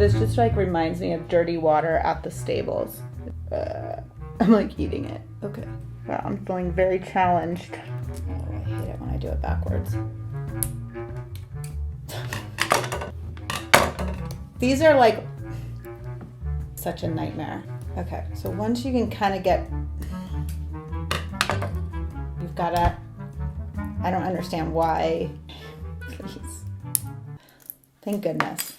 This just like reminds me of dirty water at the stables. I'm like eating it. Okay. Wow, I'm feeling very challenged. Oh, I hate it when I do it backwards. These are like such a nightmare. Okay, so once you can kind of get, you've got to, I don't understand why. Please. Thank goodness.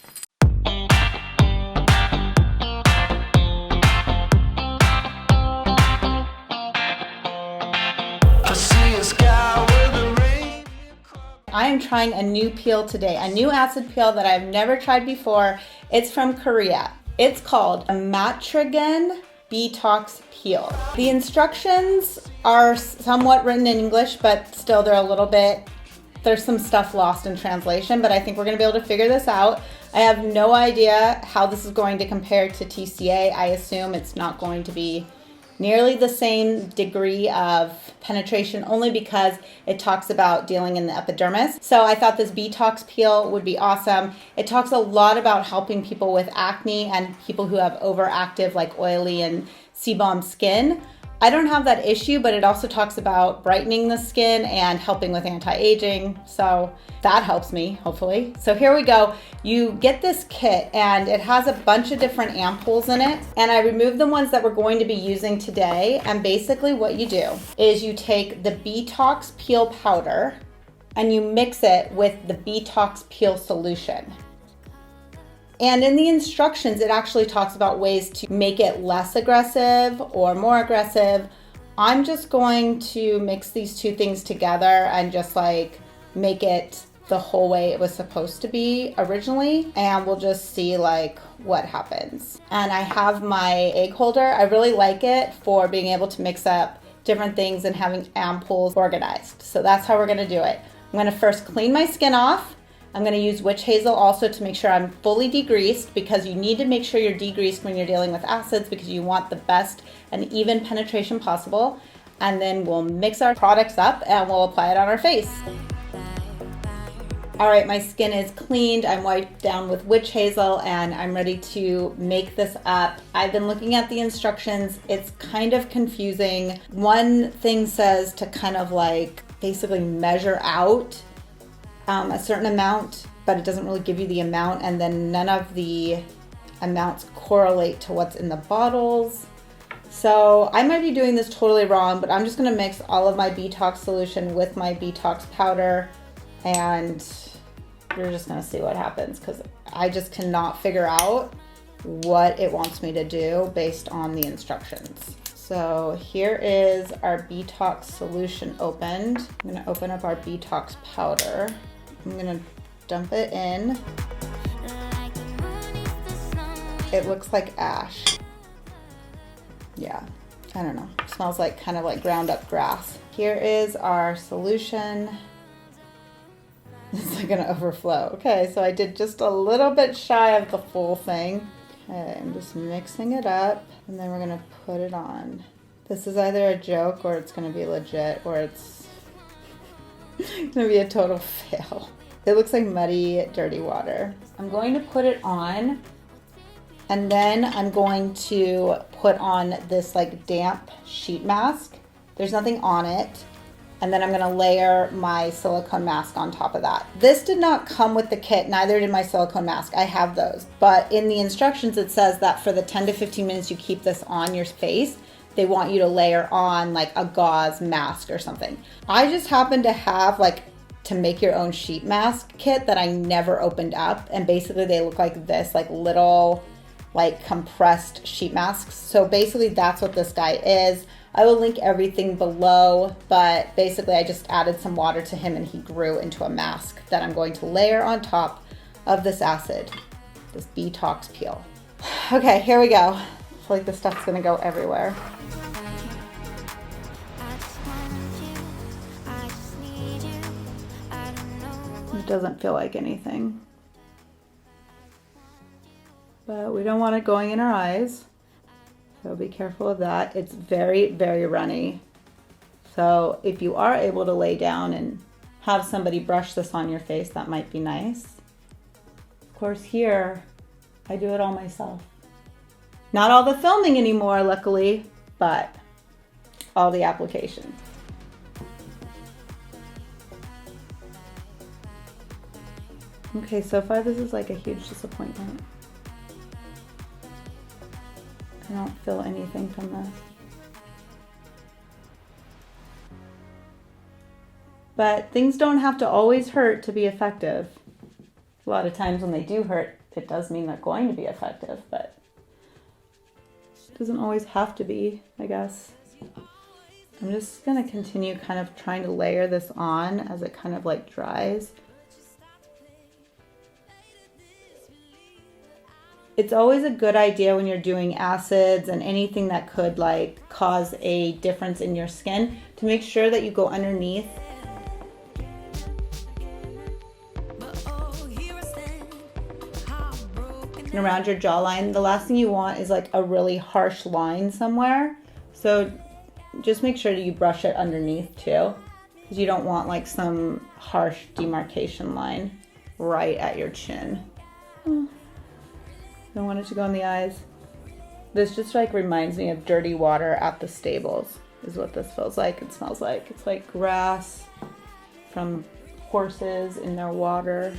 I am trying a new peel today, a new acid peel that I've never tried before. It's from Korea. It's called a Matrigen B-Tox Peel. The instructions are somewhat written in English, but still they're a little bit, there's some stuff lost in translation, but I think we're gonna be able to figure this out. I have no idea how this is going to compare to TCA. I assume it's not going to be nearly the same degree of penetration, only because it talks about dealing in the epidermis. So I thought this B-Tox peel would be awesome. It talks a lot about helping people with acne and people who have overactive, like oily and sebum skin. I don't have that issue, but it also talks about brightening the skin and helping with anti-aging. So that helps me, hopefully. So here we go. You get this kit and it has a bunch of different ampoules in it. And I removed the ones that we're going to be using today. And basically what you do is you take the B-Tox Peel powder and you mix it with the B-Tox Peel solution. And in the instructions, it actually talks about ways to make it less aggressive or more aggressive. I'm just going to mix these two things together and just like make it the whole way it was supposed to be originally. And we'll just see like what happens. And I have my egg holder. I really like it for being able to mix up different things and having ampoules organized. So that's how we're gonna do it. I'm gonna first clean my skin off. I'm gonna use witch hazel also to make sure I'm fully degreased, because you need to make sure you're degreased when you're dealing with acids, because you want the best and even penetration possible. And then we'll mix our products up and we'll apply it on our face. All right, my skin is cleaned. I'm wiped down with witch hazel and I'm ready to make this up. I've been looking at the instructions. It's kind of confusing. One thing says to kind of like basically measure out a certain amount, but it doesn't really give you the amount, and then none of the amounts correlate to what's in the bottles. So I might be doing this totally wrong, but I'm just gonna mix all of my B-Tox solution with my B-Tox powder, and you're just gonna see what happens, because I just cannot figure out what it wants me to do based on the instructions. So here is our B-Tox solution opened. I'm gonna open up our B-Tox powder. I'm gonna dump it in. It looks like ash. Yeah, I don't know. It smells like kind of like ground up grass. Here is our solution. It's like gonna overflow. Okay, so I did just a little bit shy of the full thing. Okay, I'm just mixing it up and then we're gonna put it on. This is either a joke or it's gonna be legit, or it's gonna be a total fail. It looks like muddy, dirty water. I'm going to put it on, and then I'm going to put on this like damp sheet mask. There's nothing on it. And then I'm gonna layer my silicone mask on top of that. This did not come with the kit, neither did my silicone mask. I have those. But in the instructions, it says that for the 10 to 15 minutes you keep this on your face, they want you to layer on like a gauze mask or something. I just happen to have like to make your own sheet mask kit that I never opened up. And basically they look like this, like little like compressed sheet masks. So basically that's what this guy is. I will link everything below, but basically I just added some water to him and he grew into a mask that I'm going to layer on top of this acid, this B-Tox peel. Okay, here we go. I feel like this stuff's gonna go everywhere. It doesn't feel like anything. But we don't want it going in our eyes. So be careful of that. It's very, very runny. So if you are able to lay down and have somebody brush this on your face, that might be nice. Of course here, I do it all myself. Not all the filming anymore, luckily, but all the application. Okay, so far this is like a huge disappointment. I don't feel anything from this. But things don't have to always hurt to be effective. A lot of times when they do hurt, it does mean they're going to be effective, but it doesn't always have to be, I guess. I'm just gonna continue kind of trying to layer this on as it kind of like dries. It's always a good idea when you're doing acids and anything that could like cause a difference in your skin to make sure that you go underneath and around your jawline. The last thing you want is like a really harsh line somewhere. So just make sure that you brush it underneath too, because you don't want like some harsh demarcation line right at your chin. Don't want it to go in the eyes. This just like reminds me of dirty water at the stables is what this feels like. It smells like. It's like grass from horses in their water.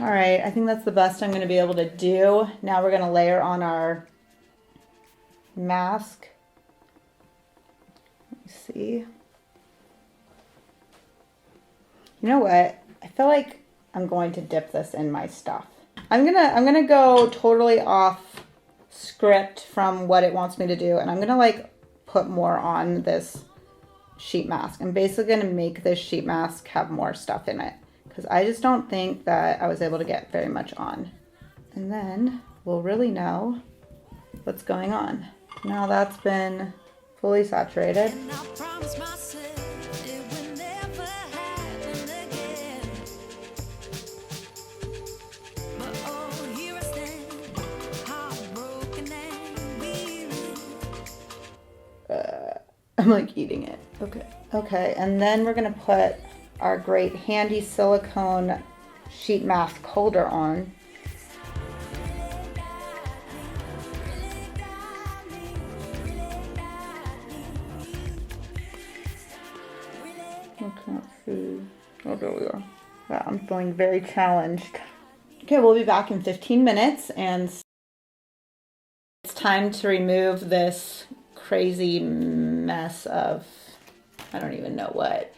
All right, I think that's the best I'm going to be able to do. Now we're going to layer on our mask. Let me see. You know what? I feel like I'm going to dip this in my stuff. I'm gonna go totally off script from what it wants me to do, and I'm gonna like put more on this sheet mask. I'm basically gonna make this sheet mask have more stuff in it, because I just don't think that I was able to get very much on. And then we'll really know what's going on. Now that's been fully saturated. I'm like eating it. Okay, and then we're gonna put our great handy silicone sheet mask holder on. I can't see. Oh, there we are. Wow, I'm feeling very challenged. Okay, we'll be back in 15 minutes, and it's time to remove this crazy mess of, I don't even know what.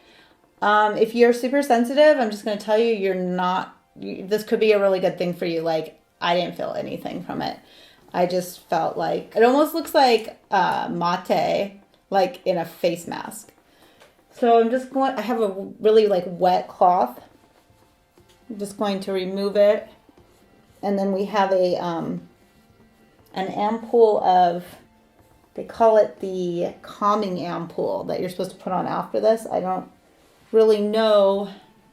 If you're super sensitive, I'm just going to tell you, this could be a really good thing for you. Like, I didn't feel anything from it. I just felt like, it almost looks like mate, like in a face mask. So I have a really like wet cloth. I'm just going to remove it. And then we have an ampoule of, they call it the calming ampoule that you're supposed to put on after this. I don't really know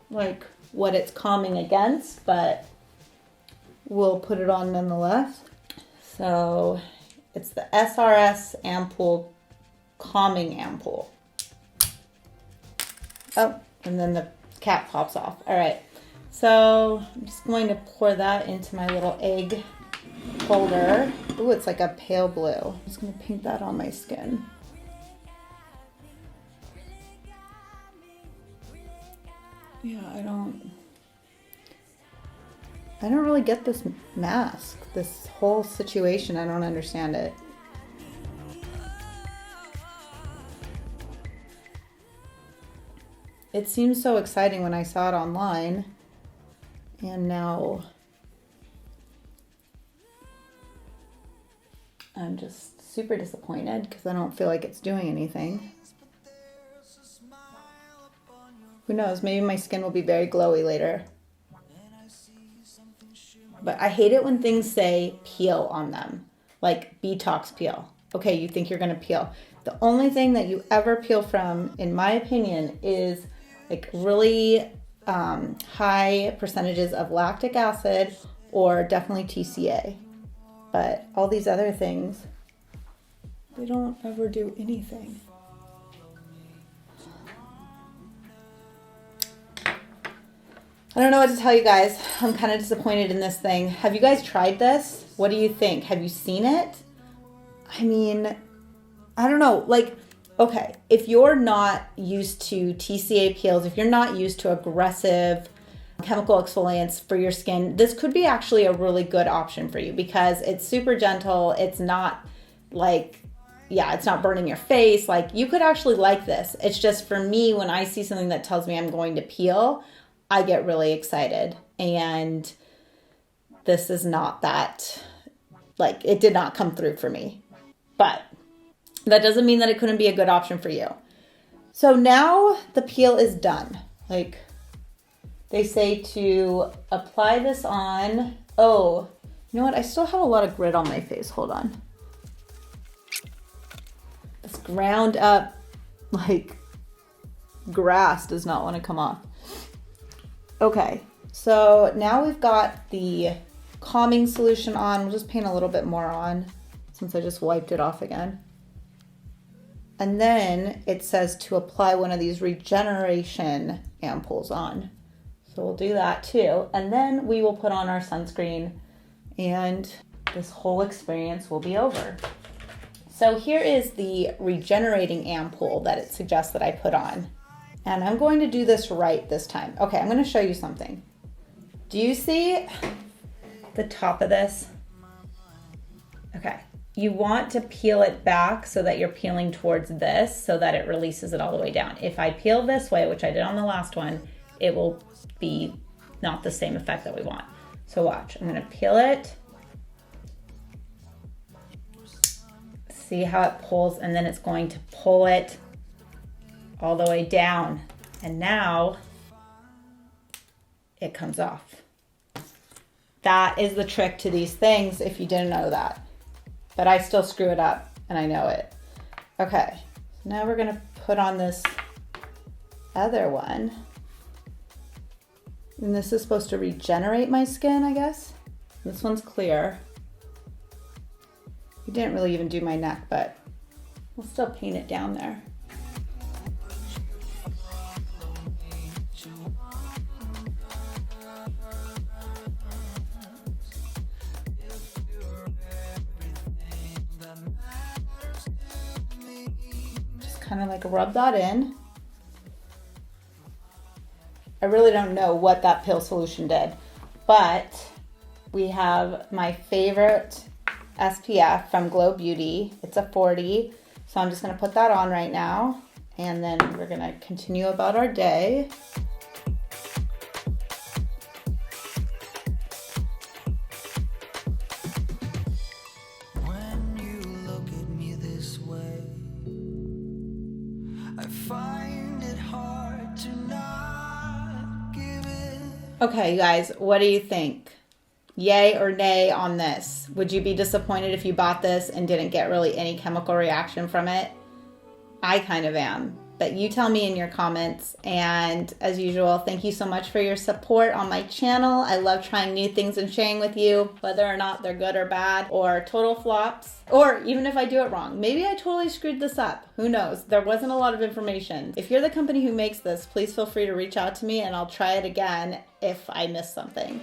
like what it's calming against, but we'll put it on nonetheless. So it's the SRS Ampoule Calming Ampoule. Oh, and then the cap pops off. All right, so I'm just going to pour that into my little egg holder. Ooh, it's like a pale blue. I'm just going to paint that on my skin. Yeah, I don't really get this mask, this whole situation. I don't understand it. It seemed so exciting when I saw it online, and now I'm just super disappointed because I don't feel like it's doing anything. Who knows, maybe my skin will be very glowy later. But I hate it when things say peel on them, like B-Tox Peel. Okay, you think you're gonna peel. The only thing that you ever peel from, in my opinion, is like really high percentages of lactic acid or definitely TCA. But all these other things, they don't ever do anything. I don't know what to tell you guys. I'm kind of disappointed in this thing. Have you guys tried this? What do you think? Have you seen it? I mean, I don't know. Like, okay, if you're not used to TCA peels, if you're not used to aggressive chemical exfoliants for your skin, this could be actually a really good option for you because it's super gentle. It's not like, yeah, it's not burning your face. Like, you could actually like this. It's just for me, when I see something that tells me I'm going to peel, I get really excited. And this is not that, like, it did not come through for me. But that doesn't mean that it couldn't be a good option for you. So now the peel is done. Like, they say to apply this on. Oh, you know what? I still have a lot of grit on my face. Hold on. This ground up, like, grass does not want to come off. Okay, so now we've got the calming solution on. We'll just paint a little bit more on since I just wiped it off again. And then it says to apply one of these Regeneration Ampoules on. So we'll do that too. And then we will put on our sunscreen and this whole experience will be over. So here is the Regenerating Ampoule that it suggests that I put on. And I'm going to do this right this time. Okay, I'm going to show you something. Do you see the top of this? Okay. You want to peel it back so that you're peeling towards this so that it releases it all the way down. If I peel this way, which I did on the last one, it will be not the same effect that we want. So watch, I'm going to peel it. See how it pulls, and then it's going to pull it all the way down. And now it comes off. That is the trick to these things if you didn't know that. But I still screw it up and I know it. Okay, so now we're gonna put on this other one. And this is supposed to regenerate my skin, I guess. This one's clear. We didn't really even do my neck, but we'll still paint it down there. Kind of like rub that in. I really don't know what that peel solution did, but we have my favorite SPF from Glow Beauty. It's a 40, so I'm just going to put that on right now, and then we're going to continue about our day. Okay, you guys, what do you think? Yay or nay on this? Would you be disappointed if you bought this and didn't get really any chemical reaction from it? I kind of am, but you tell me in your comments. And as usual, thank you so much for your support on my channel. I love trying new things and sharing with you, whether or not they're good or bad or total flops, or even if I do it wrong. Maybe I totally screwed this up. Who knows? There wasn't a lot of information. If you're the company who makes this, please feel free to reach out to me and I'll try it again if I miss something.